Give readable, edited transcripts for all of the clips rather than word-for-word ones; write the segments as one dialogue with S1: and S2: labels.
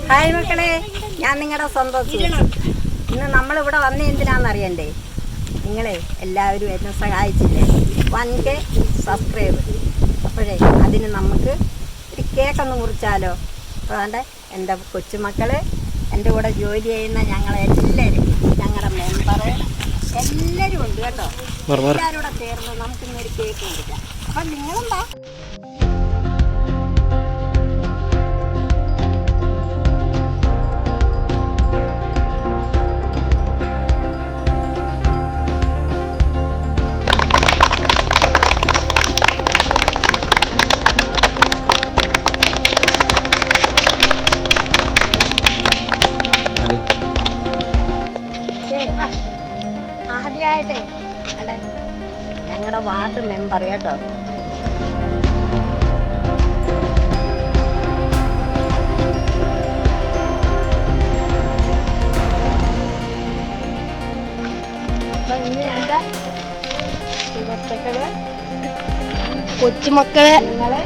S1: Hi മക്കളെ, ഞാൻ നിങ്ങളുടെ സ്വന്തം ഇന്ന് നമ്മളിവിടെ വന്ന എന്തിനാണെന്നറിയണ്ടേ? നിങ്ങളെ എല്ലാവരും എന്നെ സഹായിച്ചില്ലേ? 1K subscribe. അപ്പോഴേ അതിന് നമുക്ക് ഒരു കേക്കൊന്ന് മുറിച്ചാലോ? അപ്പോൾ അതുകൊണ്ട് എൻ്റെ കൊച്ചുമക്കൾ, എൻ്റെ കൂടെ ജോലി ചെയ്യുന്ന ഞങ്ങളെല്ലാവരും, ഞങ്ങളുടെ മെമ്പർ എല്ലാവരും ഉണ്ട് കേട്ടോ. എല്ലാവരും കൂടെ ചേർന്ന് നമുക്കിന്നൊരു കേക്ക് മുറിക്കാം. അപ്പം നിങ്ങളെന്താ ആദ്യമായിട്ടേ അല്ലേ ഞങ്ങളുടെ വാർഡ് മെമ്പർ കേട്ടോ. അപ്പൊ ഇനി എന്താ സുഹൃത്തുക്കള്, കൊച്ചുമക്കളെ, നിങ്ങളെ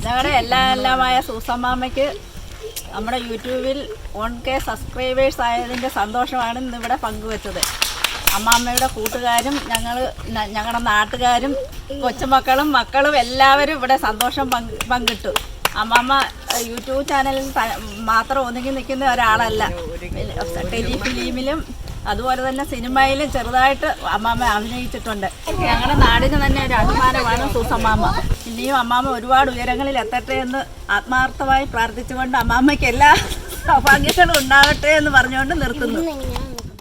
S2: ഞങ്ങളുടെ എല്ലാമായ സൂസമ്മാമ്മയ്ക്ക് നമ്മുടെ യൂട്യൂബിൽ 1K സബ്സ്ക്രൈബേഴ്സ് ആയതിൻ്റെ സന്തോഷമാണ് ഇന്നിവിടെ പങ്കുവെച്ചത്. അമ്മാമ്മയുടെ കൂട്ടുകാരും ഞങ്ങളുടെ നാട്ടുകാരും കൊച്ചുമക്കളും മക്കളും എല്ലാവരും ഇവിടെ സന്തോഷം പങ്കിട്ടു. അമ്മാമ്മ യൂട്യൂബ് ചാനലിൽ മാത്രം ഒതുങ്ങി നിൽക്കുന്ന ഒരാളല്ല. ടെലിഫിലിമിലും അതുപോലെ തന്നെ സിനിമയിലും ചെറുതായിട്ട് അമ്മാമ്മ അഭിനയിച്ചിട്ടുണ്ട്. ഞങ്ങളുടെ നാടിന് തന്നെ ഒരു അഭിമാനമാണ് സൂസമ്മാമ്മ. ഇനിയും അമ്മാമ്മ ഒരുപാട് ഉയരങ്ങളിൽ എത്തട്ടെ എന്ന് ആത്മാർത്ഥമായി പ്രാർത്ഥിച്ചുകൊണ്ട് അമ്മാമ്മയ്ക്ക് എല്ലാ സൗഭാഗ്യങ്ങളും ഉണ്ടാകട്ടെ എന്ന് പറഞ്ഞുകൊണ്ട് നിർത്തുന്നു.